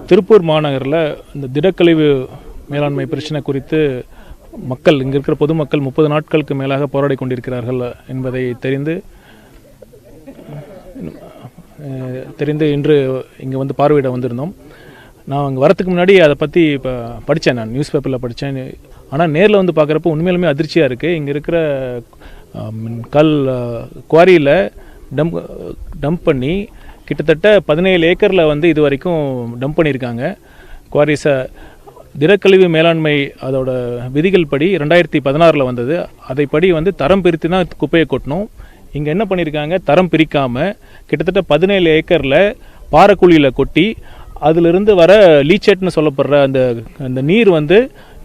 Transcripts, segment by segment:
திருப்பூர் மாநகரில் இந்த திடக்கழிவு மேலாண்மை பிரச்சனை குறித்து மக்கள் இங்கே இருக்கிற பொதுமக்கள் 30 நாட்களுக்கு மேலாக போராடி கொண்டிருக்கிறார்கள் என்பதை தெரிந்து இன்று இங்கே வந்து பார்வையிட வந்திருந்தோம். நான் அங்கே வரத்துக்கு முன்னாடி அதை பற்றி இப்போ படித்தேன், நான் நியூஸ் பேப்பரில் படித்தேன். ஆனால் நேரில் வந்து பார்க்குறப்ப உண்மையிலுமே அதிர்ச்சியாக இருக்குது. இங்கே இருக்கிற குவாரியில் டம்ப் பண்ணி கிட்டத்தட்ட 17 ஏக்கரில் வந்து இது வரைக்கும் டம்ப் பண்ணியிருக்காங்க. குவாரிஸை திடக்கழிவு மேலாண்மை அதோட விதிகள் படி 2016 வந்தது. அதைப்படி வந்து தரம் பிரித்து தான் குப்பையை கொட்டணும். இங்கே என்ன பண்ணியிருக்காங்க, தரம் பிரிக்காமல் கிட்டத்தட்ட 17 ஏக்கரில் பாறைக்குழியில் கொட்டி அதிலிருந்து வர லீச்சேட்னு சொல்லப்படுற அந்த நீர் வந்து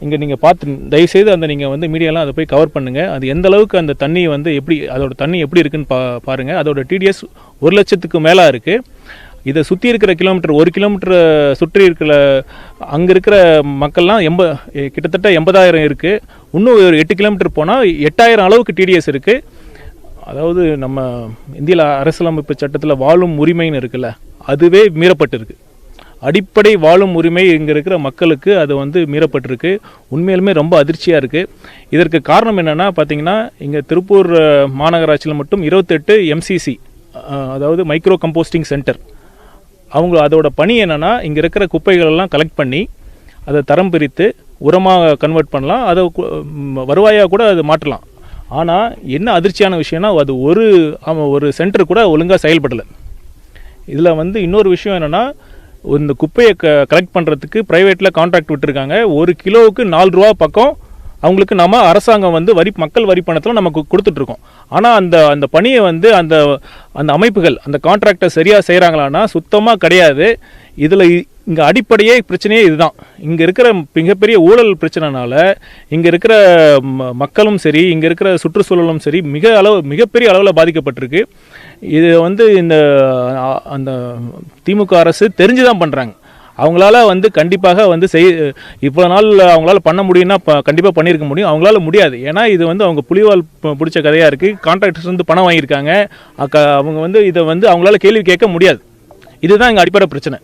இங்கே நீங்கள் பார்த்து தயவுசெய்து நீங்கள் வந்து மீடியாலாம் அதை போய் கவர் பண்ணுங்கள். அது எந்த அளவுக்கு அந்த தண்ணி வந்து அதோட தண்ணி எப்படி இருக்குன்னு பாருங்கள். அதோட TDS 1 லட்சத்துக்கு மேலே இருக்குது. இதை சுற்றி இருக்கிற கிலோமீட்டர் 1 கிலோமீட்டர் சுற்றி இருக்கிற அங்கே இருக்கிற மக்கள்லாம் கிட்டத்தட்ட 80,000 இருக்குது. இன்னும் ஒரு 8 கிலோமீட்டர் போனால் 8,000 அளவுக்கு TDS இருக்குது. அதாவது நம்ம இந்திய அரசியலமைப்பு சட்டத்தில் வாழும் உரிமைன்னு இருக்குல்ல, அதுவே மீறப்பட்டிருக்கு. அடிப்படை வாழும் உரிமை இங்கே இருக்கிற மக்களுக்கு அது வந்து மீறப்பட்டிருக்கு. உண்மையிலுமே ரொம்ப அதிர்ச்சியாக இருக்குது. இதற்கு காரணம் என்னென்னா பார்த்தீங்கன்னா, இங்கே திருப்பூர் மாநகராட்சியில் மட்டும் 28 MCC, அதாவது மைக்ரோ கம்போஸ்டிங் சென்டர், அதோட பணி என்னென்னா இங்கே இருக்கிற குப்பைகளெல்லாம் கலெக்ட் பண்ணி அதை தரம் பிரித்து உரமாக கன்வெர்ட் பண்ணலாம், அதை வருவாயாக கூட அது மாற்றலாம். ஆனால் என்ன அதிர்ச்சியான விஷயம்னா, அது ஒரு சென்டர் கூட ஒழுங்காக செயல்படலை. இதில் வந்து இன்னொரு விஷயம் என்னென்னா, இந்த குப்பையை கலெக்ட் பண்ணுறதுக்கு ப்ரைவேட்டில் கான்ட்ராக்ட் விட்டுருக்காங்க. 1 கிலோவுக்கு 4 ரூபா பக்கம் அவங்களுக்கு நம்ம அரசாங்கம் வந்து மக்கள் வரி பணத்தில் நமக்கு கொடுத்துட்ருக்கோம். ஆனால் அந்த பணியை வந்து அந்த அமைப்புகள் அந்த கான்ட்ராக்டை சரியாக செய்கிறாங்களான்னா சுத்தமாக கிடையாது. இதில் இங்கே அடிப்படையே பிரச்சனையே இதுதான். இங்கே இருக்கிற மிகப்பெரிய ஊழல் பிரச்சனைனால இங்கே இருக்கிற மக்களும் சரி, இங்கே இருக்கிற சுற்றுச்சூழலும் சரி மிகப்பெரிய அளவில் பாதிக்கப்பட்டிருக்கு. இது வந்து அந்த திமுக அரசு தெரிஞ்சு தான் பண்ணுறாங்க. அவங்களால வந்து கண்டிப்பாக வந்து இவ்வளோ நாள் அவங்களால பண்ண முடியும்னா கண்டிப்பாக பண்ணியிருக்க முடியும். அவங்களால முடியாது. ஏன்னா இது வந்து அவங்க புலிவால் பிடிச்ச கதையாக இருக்குது. கான்ட்ராக்டர்ஸ் வந்து பணம் வாங்கியிருக்காங்க. அவங்க வந்து இதை வந்து அவங்களால கேள்வி கேட்க முடியாது. இதுதான் இங்கே அடிப்படை பிரச்சனை.